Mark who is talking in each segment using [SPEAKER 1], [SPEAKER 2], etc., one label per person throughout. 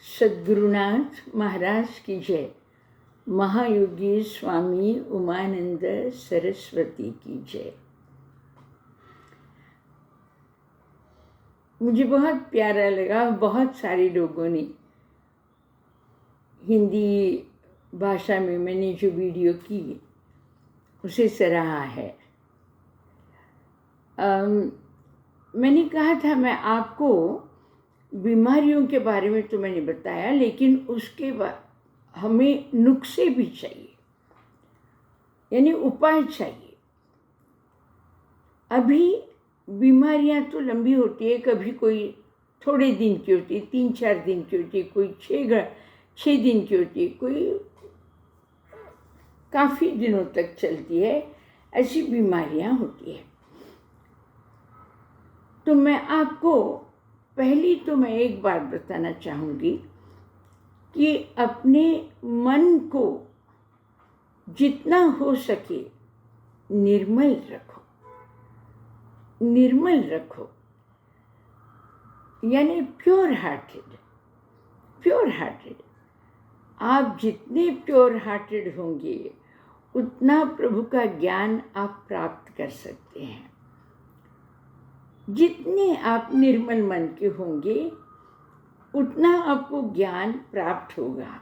[SPEAKER 1] सद्गुरुनाथ महाराज की जय। महायोगी स्वामी उमानंद सरस्वती की जय। मुझे बहुत प्यारा लगा। बहुत सारे लोगों ने हिंदी भाषा में मैंने जो वीडियो की उसे सराहा है। मैंने कहा था मैं आपको बीमारियों के बारे में तो मैंने बताया, लेकिन उसके बाद हमें नुस्खे भी चाहिए, यानी उपाय चाहिए। अभी बीमारियां तो लंबी होती है, कभी कोई थोड़े दिन की होती है, 3-4 दिन की होती है, कोई 6 दिन की होती है, कोई काफ़ी दिनों तक चलती है। ऐसी बीमारियां होती है। तो मैं आपको पहली तो मैं एक बात बताना चाहूँगी कि अपने मन को जितना हो सके निर्मल रखो। निर्मल रखो यानी प्योर हार्टेड। प्योर हार्टेड, आप जितने प्योर हार्टेड होंगे उतना प्रभु का ज्ञान आप प्राप्त कर सकते हैं। जितने आप निर्मल मन के होंगे उतना आपको ज्ञान प्राप्त होगा।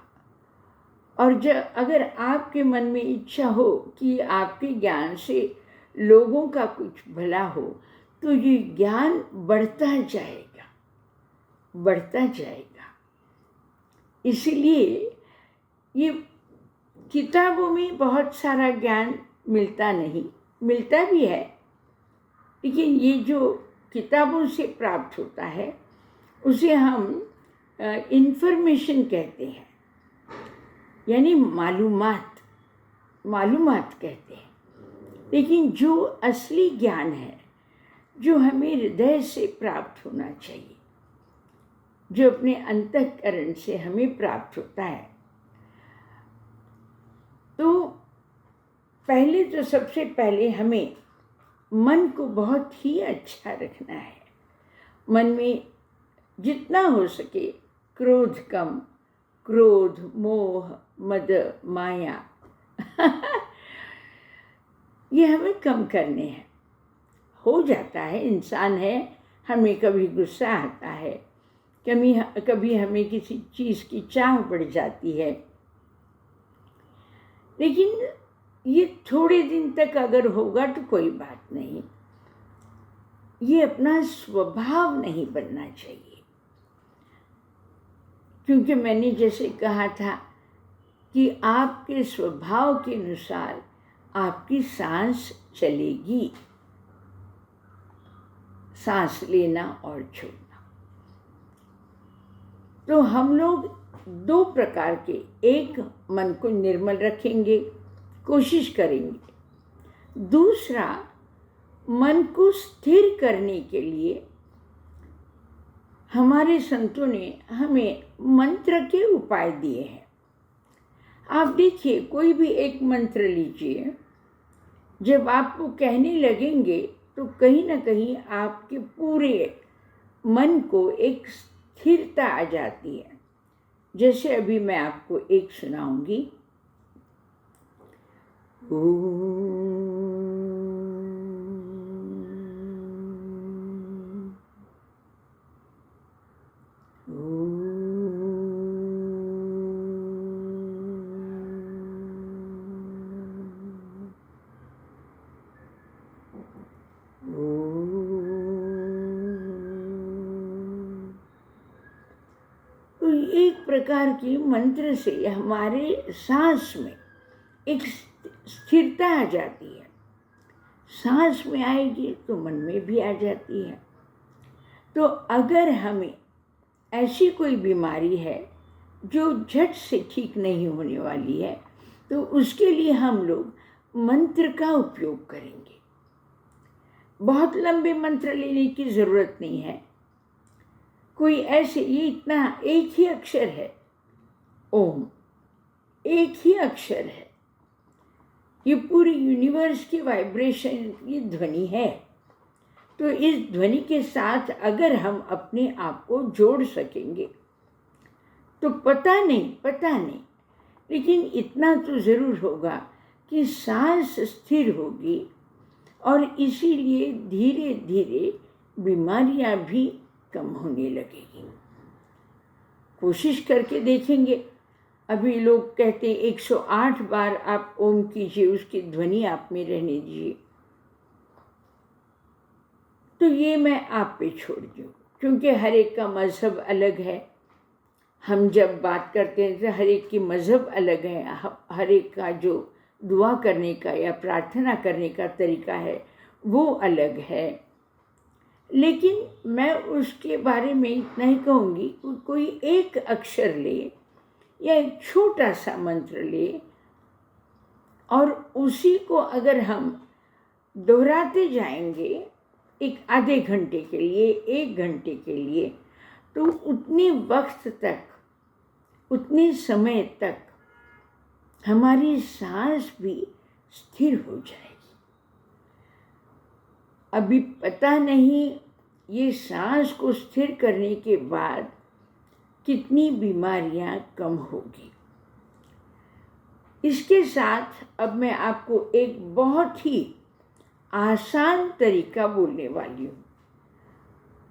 [SPEAKER 1] और जब अगर आपके मन में इच्छा हो कि आपके ज्ञान से लोगों का कुछ भला हो, तो ये ज्ञान बढ़ता जाएगा, बढ़ता जाएगा। इसलिए ये किताबों में बहुत सारा ज्ञान मिलता नहीं, मिलता भी है, लेकिन ये जो किताबों से प्राप्त होता है उसे हम इंफॉर्मेशन कहते हैं, यानी मालूमात कहते हैं। लेकिन जो असली ज्ञान है, जो हमें हृदय से प्राप्त होना चाहिए, जो अपने अंतःकरण से हमें प्राप्त होता है, तो पहले तो सबसे पहले हमें मन को बहुत ही अच्छा रखना है। मन में जितना हो सके क्रोध कम, क्रोध, मोह, मद, माया ये हमें कम करने हैं। हो जाता है, इंसान है, हमें कभी गुस्सा आता है, कभी हमें किसी चीज़ की चाह बढ़ जाती है, लेकिन ये थोड़े दिन तक अगर होगा तो कोई बात नहीं। ये अपना स्वभाव नहीं बनना चाहिए, क्योंकि मैंने जैसे कहा था कि आपके स्वभाव के अनुसार आपकी सांस चलेगी, सांस लेना और छोड़ना। तो हम लोग 2 प्रकार के, एक मन को निर्मल रखेंगे, कोशिश करेंगे। दूसरा, मन को स्थिर करने के लिए हमारे संतों ने हमें मंत्र के उपाय दिए हैं। आप देखिए, कोई भी एक मंत्र लीजिए, जब आपको कहने लगेंगे तो कहीं ना कहीं आपके पूरे मन को एक स्थिरता आ जाती है। जैसे अभी मैं आपको एक सुनाऊंगी। तो एक प्रकार की मंत्र से हमारे सांस में एक स्थिरता आ जाती है। सांस में आएगी तो मन में भी आ जाती है। तो अगर हमें ऐसी कोई बीमारी है जो झट से ठीक नहीं होने वाली है, तो उसके लिए हम लोग मंत्र का उपयोग करेंगे। बहुत लंबे मंत्र लेने की ज़रूरत नहीं है। कोई ऐसे, ये इतना एक ही अक्षर है, ओम एक ही अक्षर है, ये पूरी यूनिवर्स की वाइब्रेशन की ध्वनि है। तो इस ध्वनि के साथ अगर हम अपने आप को जोड़ सकेंगे तो पता नहीं, लेकिन इतना तो ज़रूर होगा कि सांस स्थिर होगी और इसीलिए धीरे धीरे बीमारियां भी कम होने लगेगी। कोशिश करके देखेंगे। अभी लोग कहते हैं 108 बार आप ओम कीजिए, उसकी ध्वनि आप में रहने दीजिए। तो ये मैं आप पे छोड़ दूँ, क्योंकि हर एक का मज़हब अलग है। हम जब बात करते हैं तो हर एक की मज़हब अलग है, हर एक का जो दुआ करने का या प्रार्थना करने का तरीका है वो अलग है। लेकिन मैं उसके बारे में इतना ही कहूँगी, कोई एक अक्षर ले या एक छोटा सा मंत्र ले और उसी को अगर हम दोहराते जाएंगे एक आधे घंटे के लिए, 1 घंटे के लिए, तो उतने वक्त तक, उतने समय तक हमारी सांस भी स्थिर हो जाएगी। अभी पता नहीं ये सांस को स्थिर करने के बाद कितनी बीमारियां कम होगी। इसके साथ अब मैं आपको एक बहुत ही आसान तरीका बोलने वाली हूँ,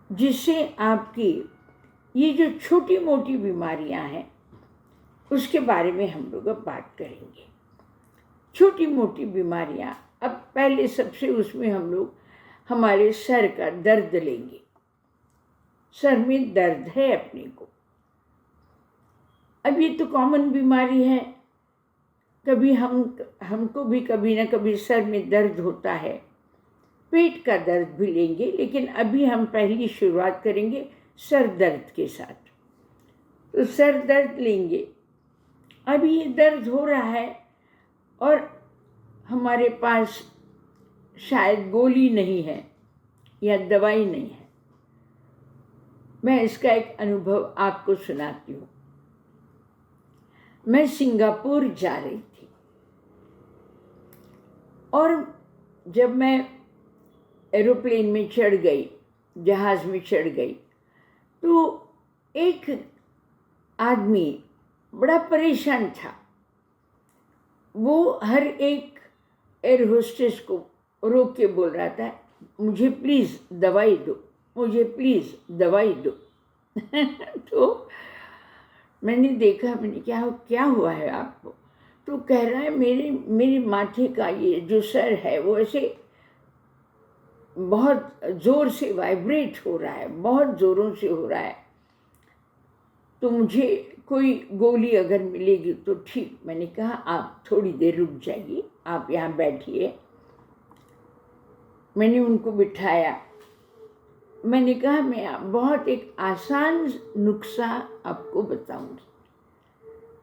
[SPEAKER 1] जिससे आपकी ये जो छोटी मोटी बीमारियां हैं उसके बारे में हम लोग अब बात करेंगे। छोटी मोटी बीमारियां, अब पहले सबसे उसमें हम लोग हमारे सर का दर्द लेंगे। सर में दर्द है अपने को, अब ये तो कॉमन बीमारी है, कभी हमको भी कभी ना कभी सर में दर्द होता है। पेट का दर्द भी लेंगे, लेकिन अभी हम पहली शुरुआत करेंगे सर दर्द के साथ। तो सर दर्द लेंगे। अभी ये दर्द हो रहा है और हमारे पास शायद गोली नहीं है या दवाई नहीं है। मैं इसका एक अनुभव आपको सुनाती हूँ। मैं सिंगापुर जा रही थी और जब मैं एरोप्लेन में चढ़ गई, जहाज़ में चढ़ गई, तो एक आदमी बड़ा परेशान था। वो हर एक एयर होस्टेस को रोक के बोल रहा था, मुझे प्लीज़ दवाई दो, मुझे प्लीज़ दवाई दो। तो मैंने देखा, मैंने क्या हुआ है आपको? तो कह रहा है मेरे माथे का ये जो सर है वो ऐसे बहुत ज़ोर से वाइब्रेट हो रहा है, बहुत ज़ोरों से हो रहा है, तो मुझे कोई गोली अगर मिलेगी तो ठीक। मैंने कहा आप थोड़ी देर रुक जाइए, आप यहाँ बैठिए। मैंने उनको बिठाया। मैंने कहा मैं बहुत एक आसान नुस्खा आपको बताऊंगी,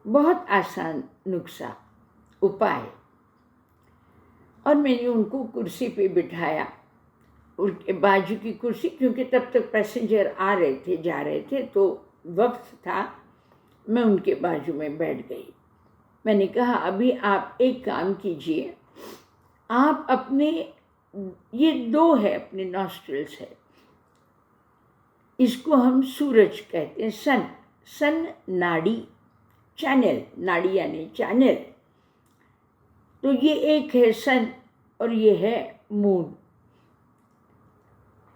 [SPEAKER 1] बहुत आसान नुस्खा, उपाय। और मैंने उनको कुर्सी पे बिठाया, उनके बाजू की कुर्सी, क्योंकि तब तक पैसेंजर आ रहे थे जा रहे थे, तो वक्त था। मैं उनके बाजू में बैठ गई। मैंने कहा अभी आप एक काम कीजिए, आप अपने ये 2 है अपने नॉस्ट्रिल्स है, इसको हम सूरज कहते हैं, सन नाड़ी, चैनल, नाड़ी यानी चैनल। तो ये एक है सन और ये है मून।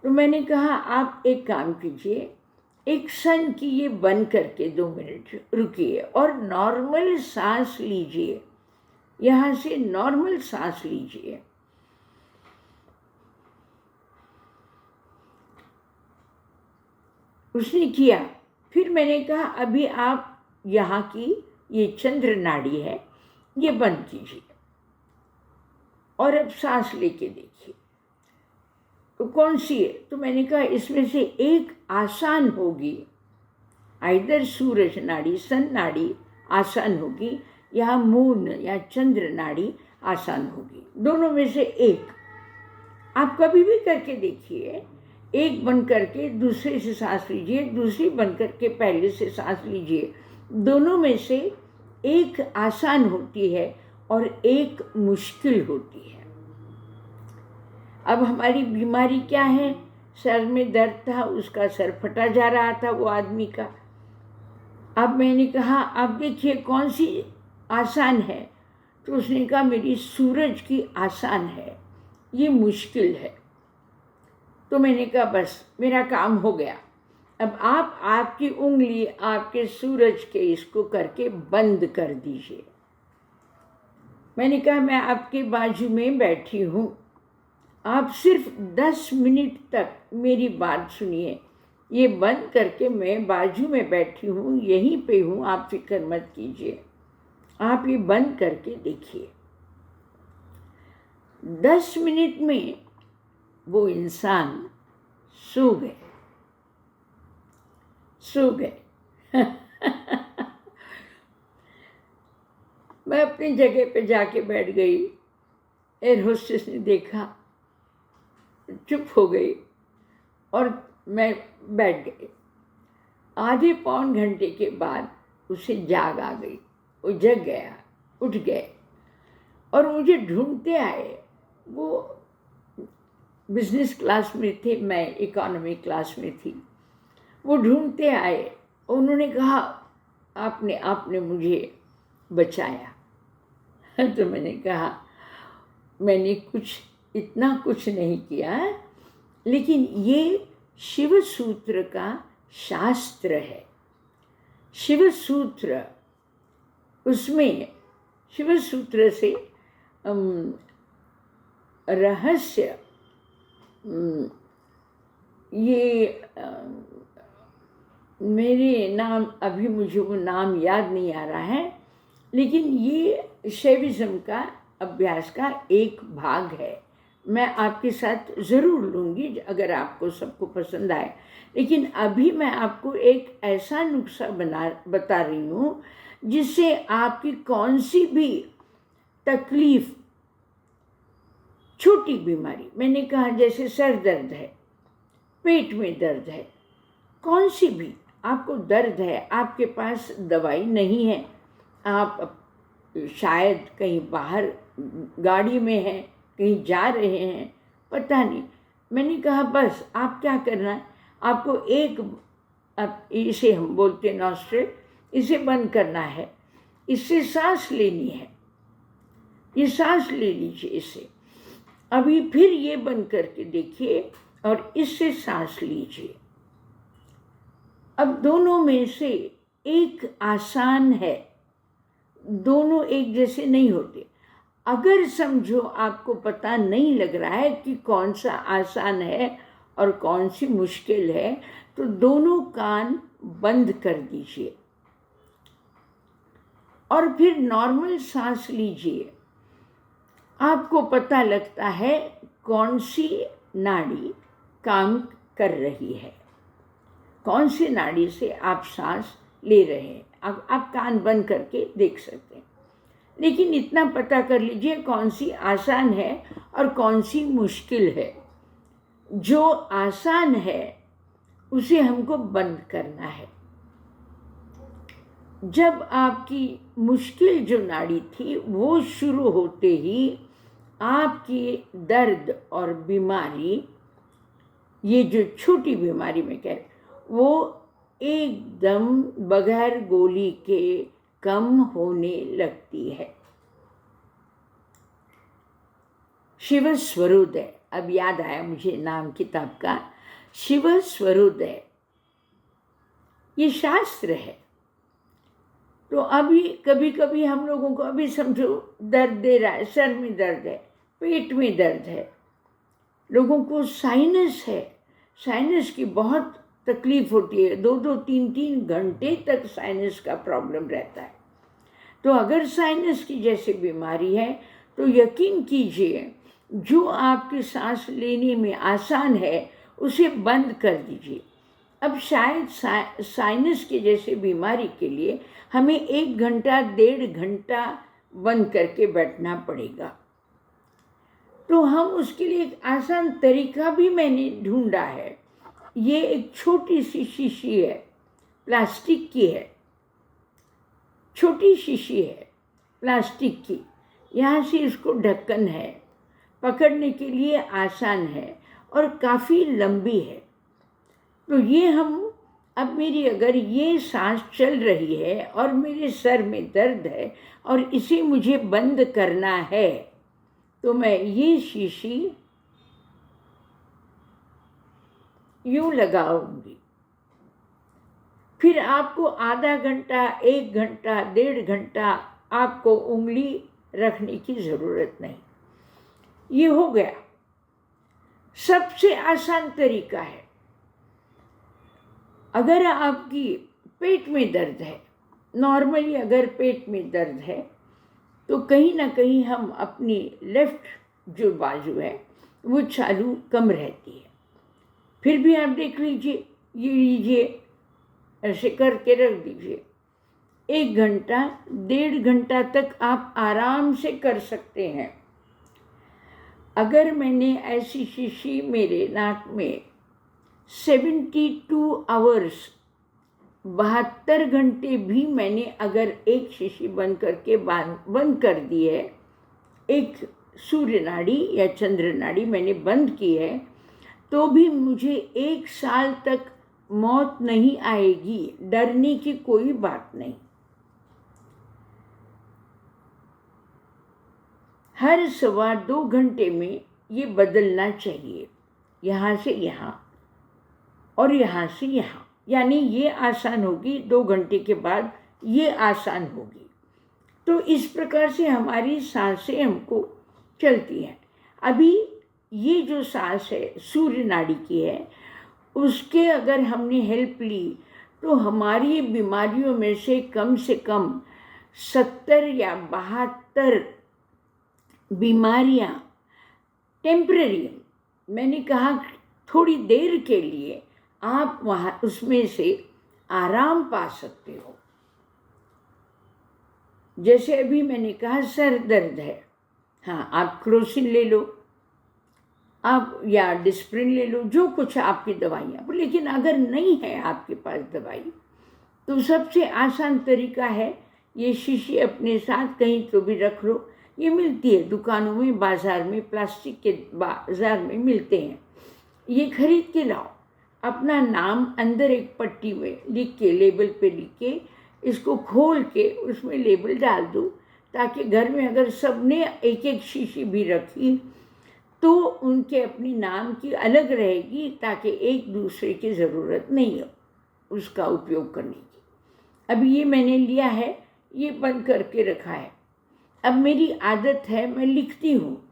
[SPEAKER 1] तो मैंने कहा आप एक काम कीजिए, एक सन की ये बंद करके 2 मिनट रुकिए और नॉर्मल सांस लीजिए, यहाँ से नॉर्मल सांस लीजिए। उसने किया। फिर मैंने कहा अभी आप यहाँ की ये चंद्र नाड़ी है, ये बंद कीजिए और अब सांस लेके देखिए। तो कौन सी है? तो मैंने कहा इसमें से एक आसान होगी, आइदर सूरज नाड़ी, सन नाड़ी आसान होगी या मून या चंद्र नाड़ी आसान होगी, दोनों में से एक। आप कभी भी करके देखिए, एक बंद करके दूसरे से सांस लीजिए, दूसरी बंद करके पहले से सांस लीजिए, दोनों में से एक आसान होती है और एक मुश्किल होती है। अब हमारी बीमारी क्या है? सर में दर्द था, उसका सर फटा जा रहा था वो आदमी का। अब मैंने कहा आप देखिए कौन सी आसान है, तो उसने कहा मेरी सूरज की आसान है, ये मुश्किल है। तो मैंने कहा बस मेरा काम हो गया, अब आप आपकी उंगली आपके सूरज के इसको करके बंद कर दीजिए। मैंने कहा मैं आपके बाजू में बैठी हूँ, आप सिर्फ 10 मिनट तक मेरी बात सुनिए, ये बंद करके मैं बाजू में बैठी हूँ, यहीं पे हूँ, आप फिक्र मत कीजिए, आप ये बंद करके देखिए। 10 मिनट में वो इंसान सो गए। मैं अपनी जगह पे जाके बैठ गई। एयर होस्टेस ने देखा, चुप हो गई और मैं बैठ गई। आधे पौन घंटे के बाद उसे जाग आ गई, वो जग गया, उठ गए और मुझे ढूंढते आए। वो बिजनेस क्लास में थे, मैं इकोनॉमी क्लास में थी। वो ढूंढते आए, उन्होंने कहा आपने मुझे बचाया। तो मैंने कहा मैंने इतना कुछ नहीं किया, लेकिन ये शिव सूत्र का शास्त्र है। शिव सूत्र, उसमें शिव सूत्र से रहस्य, ये मेरे नाम अभी मुझे वो नाम याद नहीं आ रहा है, लेकिन ये शैविज्म का अभ्यास का एक भाग है। मैं आपके साथ ज़रूर लूँगी अगर आपको सबको पसंद आए, लेकिन अभी मैं आपको एक ऐसा नुस्खा बता रही हूँ जिससे आपकी कौन सी भी तकलीफ़, छोटी बीमारी, मैंने कहा जैसे सर दर्द है, पेट में दर्द है, कौन सी भी आपको दर्द है, आपके पास दवाई नहीं है, आप शायद कहीं बाहर गाड़ी में हैं, कहीं जा रहे हैं, पता नहीं। मैंने कहा बस आप क्या करना है, आपको इसे हम बोलते हैं नॉस्ट्रिल, इसे बंद करना है, इससे सांस लेनी है, ये सांस ले लीजिए इससे। अभी फिर ये बंद करके देखिए और इससे सांस लीजिए। अब दोनों में से एक आसान है, दोनों एक जैसे नहीं होते। अगर समझो आपको पता नहीं लग रहा है कि कौन सा आसान है और कौन सी मुश्किल है, तो दोनों कान बंद कर दीजिए और फिर नॉर्मल सांस लीजिए। आपको पता लगता है कौन सी नाड़ी काम कर रही है, कौन सी नाड़ी से आप सांस ले रहे हैं। अब आप कान बंद करके देख सकते हैं, लेकिन इतना पता कर लीजिए कौन सी आसान है और कौन सी मुश्किल है। जो आसान है उसे हमको बंद करना है। जब आपकी मुश्किल जो नाड़ी थी वो शुरू होते ही आपकी दर्द और बीमारी, ये जो छोटी बीमारी में कह रहे, वो एकदम बगैर गोली के कम होने लगती है। शिव स्वरोदय, अब याद आया मुझे नाम किताब का, शिव स्वरोदय, ये शास्त्र है। तो अभी कभी कभी हम लोगों को, अभी समझो दर्द दे रहा है, सर में दर्द है, पेट में दर्द है, लोगों को साइनस है, साइनस की बहुत तकलीफ होती है, 2-2, 3-3 घंटे तक साइनस का प्रॉब्लम रहता है। तो अगर साइनस की जैसी बीमारी है तो यकीन कीजिए जो आपकी सांस लेने में आसान है उसे बंद कर दीजिए। अब शायद साइनस की जैसी बीमारी के लिए हमें 1 घंटा 1.5 घंटा बंद करके बैठना पड़ेगा। तो हम उसके लिए एक आसान तरीका भी मैंने ढूंढा है। ये एक छोटी सी शीशी है, प्लास्टिक की है, छोटी शीशी है प्लास्टिक की, यहाँ से इसको ढक्कन है, पकड़ने के लिए आसान है और काफ़ी लंबी है। तो ये हम अब मेरी अगर ये सांस चल रही है और मेरे सर में दर्द है और इसे मुझे बंद करना है, तो मैं ये शीशी यूं लगाऊंगी। फिर आपको आधा घंटा, 1 घंटा, 1.5 घंटा आपको उंगली रखने की ज़रूरत नहीं। ये हो गया, सबसे आसान तरीका है। अगर आपकी पेट में दर्द है, नॉर्मली अगर पेट में दर्द है, तो कहीं ना कहीं हम अपनी लेफ्ट जो बाजू है वो चालू कम रहती है। फिर भी आप देख लीजिए, ये लीजिए, ऐसे करके रख दीजिए। 1 घंटा, 1.5 घंटा तक आप आराम से कर सकते हैं। अगर मैंने ऐसी शीशी मेरे नाक में 72 आवर्स, 72 घंटे भी मैंने अगर एक शीशी बंद कर दी है, एक सूर्य नाड़ी या चंद्र नाड़ी मैंने बंद की है, तो भी मुझे 1 साल तक मौत नहीं आएगी। डरने की कोई बात नहीं। हर 2.25 घंटे में ये बदलना चाहिए, यहाँ से यहाँ और यहाँ से यहाँ। यानी ये आसान होगी, 2 घंटे के बाद ये आसान होगी। तो इस प्रकार से हमारी सांसें हमको चलती हैं। अभी ये जो सांस है सूर्य नाड़ी की है, उसके अगर हमने हेल्प ली तो हमारी बीमारियों में से कम 70 या 72 बीमारियां टेम्पररी, मैंने कहा थोड़ी देर के लिए, आप वहाँ उसमें से आराम पा सकते हो। जैसे अभी मैंने कहा सर दर्द है, हाँ आप क्रोसिन ले लो, आप या डिस्प्रिन ले लो, जो कुछ आपकी दवाइयाँ। लेकिन अगर नहीं है आपके पास दवाई, तो सबसे आसान तरीका है ये शीशी अपने साथ कहीं तो भी रख लो। ये मिलती है दुकानों में, बाज़ार में, प्लास्टिक के बाज़ार में मिलते हैं। ये खरीद के लाओ, अपना नाम अंदर एक पट्टी में लिख के, लेबल पे लिख के, इसको खोल के उसमें लेबल डाल दो, ताकि घर में अगर सबने एक एक शीशी भी रखी तो उनके अपनी नाम की अलग रहेगी, ताकि एक दूसरे की ज़रूरत नहीं हो उसका उपयोग करने की। अब ये मैंने लिया है, ये बंद करके रखा है। अब मेरी आदत है, मैं लिखती हूँ।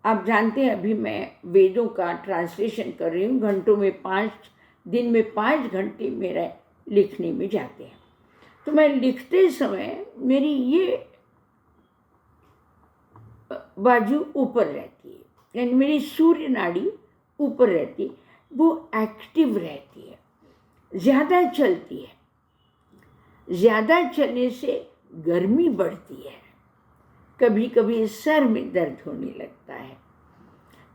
[SPEAKER 1] आप जानते हैं अभी मैं वेदों का ट्रांसलेशन कर रही हूँ। घंटों में 5 दिन में 5 घंटे मेरा लिखने में जाते हैं। तो मैं लिखते समय मेरी ये बाजू ऊपर रहती है, यानी मेरी सूर्य नाड़ी ऊपर रहती है, वो एक्टिव रहती है, ज़्यादा चलती है। ज़्यादा चलने से गर्मी बढ़ती है, कभी कभी सर में दर्द होने लगता है।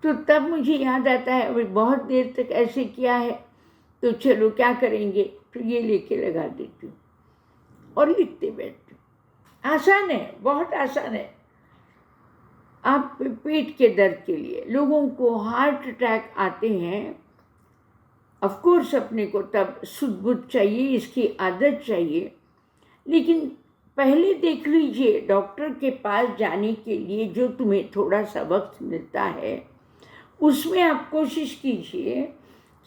[SPEAKER 1] तो तब मुझे याद आता है, अभी बहुत देर तक ऐसे किया है, तो चलो क्या करेंगे, तो ये लेके लगा देती हूँ और लिखते बैठती हूँ। आसान है, बहुत आसान है। आप पेट के दर्द के लिए, लोगों को हार्ट अटैक आते हैं, ऑफ कोर्स अपने को तब सुध बुद्ध चाहिए, इसकी आदत चाहिए। लेकिन पहले देख लीजिए, डॉक्टर के पास जाने के लिए जो तुम्हें थोड़ा सा वक्त मिलता है, उसमें आप कोशिश कीजिए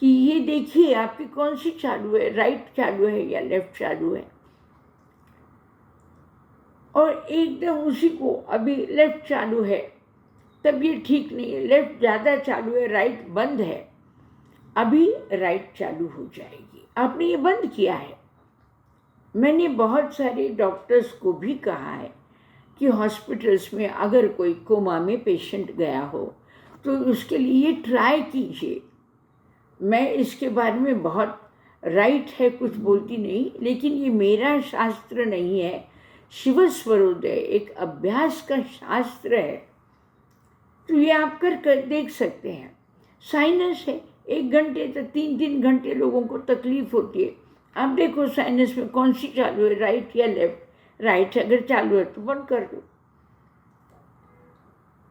[SPEAKER 1] कि ये देखिए आपकी कौन सी चालू है, राइट चालू है या लेफ्ट चालू है। और एकदम उसी को, अभी लेफ्ट चालू है, तब ये ठीक नहीं है, लेफ्ट ज़्यादा चालू है, राइट बंद है, अभी राइट चालू हो जाएगी। आपने ये बंद किया है। मैंने बहुत सारे डॉक्टर्स को भी कहा है कि हॉस्पिटल्स में अगर कोई कोमा में पेशेंट गया हो तो उसके लिए ट्राई कीजिए। मैं इसके बारे में बहुत राइट है कुछ बोलती नहीं, लेकिन ये मेरा शास्त्र नहीं है, शिव स्वरोदय एक अभ्यास का शास्त्र है। तो ये आप कर देख सकते हैं। साइनस है, 1 घंटे तक 3 घंटे लोगों को तकलीफ होती है। आप देखो साइनस में कौन सी चालू है, राइट या लेफ्ट। राइट अगर चालू है तो बंद कर दो,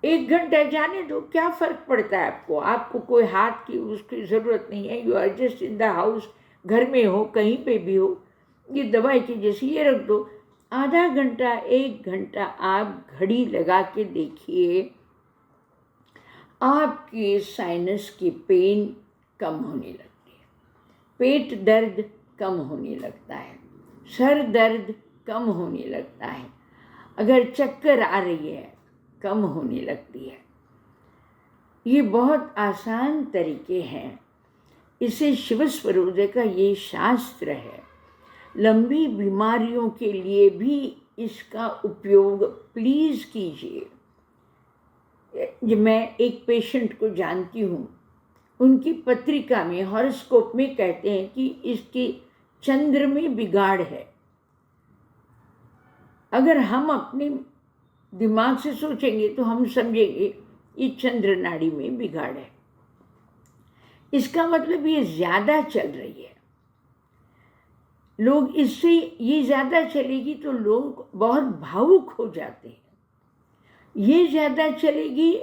[SPEAKER 1] 1 घंटा जाने दो, क्या फ़र्क पड़ता है आपको। आपको कोई हाथ की उसकी ज़रूरत नहीं है, you are just in the house, घर में हो, कहीं पे भी हो, ये दवाई की जैसे ये रख दो, आधा घंटा 1 घंटा आप घड़ी लगा के देखिए, आपके साइनस की पेन कम होने लगती है, पेट दर्द कम होने लगता है, सर दर्द कम होने लगता है, अगर चक्कर आ रही है कम होने लगती है। ये बहुत आसान तरीके हैं। इसे शिव स्वरोदय का ये शास्त्र है। लंबी बीमारियों के लिए भी इसका उपयोग प्लीज़ कीजिए। मैं एक पेशेंट को जानती हूँ, उनकी पत्रिका में हॉरोस्कोप में कहते हैं कि इसके चंद्र में बिगाड़ है। अगर हम अपने दिमाग से सोचेंगे तो हम समझेंगे ये चंद्र नाड़ी में बिगाड़ है, इसका मतलब ये ज़्यादा चल रही है। लोग इससे ये ज़्यादा चलेगी तो लोग बहुत भावुक हो जाते हैं, ये ज़्यादा चलेगी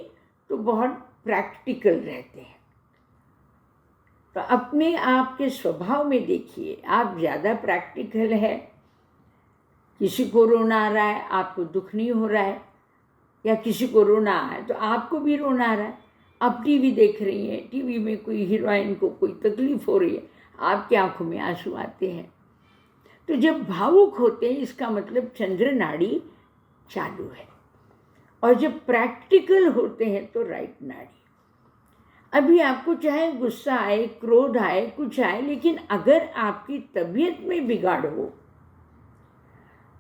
[SPEAKER 1] तो बहुत प्रैक्टिकल रहते हैं। तो अपने आप के स्वभाव में देखिए, आप ज़्यादा प्रैक्टिकल है, किसी को रोना आ रहा है आपको दुख नहीं हो रहा है, या किसी को रोना है तो आपको भी रोना आ रहा है। आप टीवी देख रही हैं, टीवी में कोई हीरोइन को कोई तकलीफ हो रही है, आपकी आंखों में आंसू आते हैं। तो जब भावुक होते हैं इसका मतलब चंद्र नाड़ी चालू है, और जब प्रैक्टिकल होते हैं तो राइट नाड़ी। अभी आपको चाहे गुस्सा आए, क्रोध आए, कुछ आए, लेकिन अगर आपकी तबीयत में बिगाड़ हो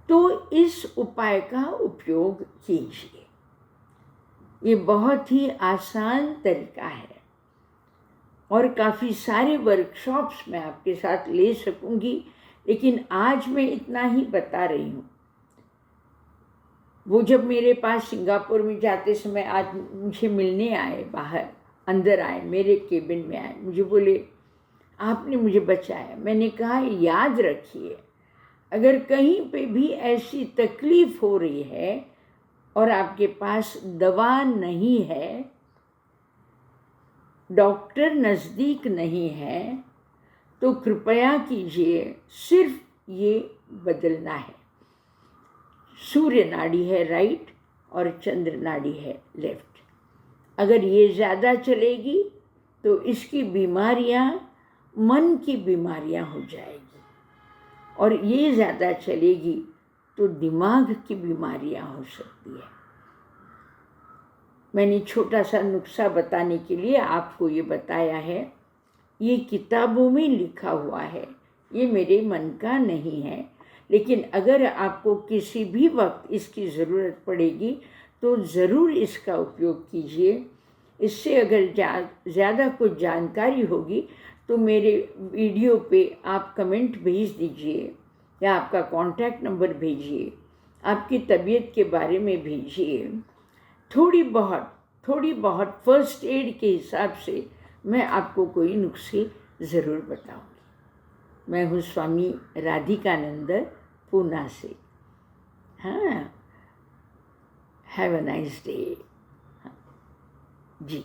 [SPEAKER 1] तो इस उपाय का उपयोग कीजिए। ये बहुत ही आसान तरीका है और काफ़ी सारे वर्कशॉप्स मैं आपके साथ ले सकूंगी, लेकिन आज मैं इतना ही बता रही हूँ। वो जब मेरे पास सिंगापुर में जाते समय आज मुझे मिलने आए, बाहर अंदर आए, मेरे केबिन में आए, मुझे बोले आपने मुझे बचाया। मैंने कहा याद रखिए, अगर कहीं पे भी ऐसी तकलीफ हो रही है और आपके पास दवा नहीं है, डॉक्टर नज़दीक नहीं है, तो कृपया कीजिए सिर्फ ये बदलना है। सूर्य नाड़ी है राइट और चंद्र नाड़ी है लेफ्ट। अगर ये ज़्यादा चलेगी तो इसकी बीमारियां मन की बीमारियां हो जाएगी, और ये ज़्यादा चलेगी तो दिमाग की बीमारियां हो सकती है। मैंने छोटा सा नुस्खा बताने के लिए आपको ये बताया है। ये किताबों में लिखा हुआ है, ये मेरे मन का नहीं है, लेकिन अगर आपको किसी भी वक्त इसकी ज़रूरत पड़ेगी तो ज़रूर इसका उपयोग कीजिए। इससे अगर ज़्यादा कुछ जानकारी होगी तो मेरे वीडियो पे आप कमेंट भेज दीजिए या आपका कॉन्टैक्ट नंबर भेजिए, आपकी तबीयत के बारे में भेजिए। थोड़ी बहुत फर्स्ट एड के हिसाब से मैं आपको कोई नुस्खे ज़रूर बताऊंगी। मैं हूँ स्वामी राधिकानंद, पूना से। हाँ, have a nice day ji.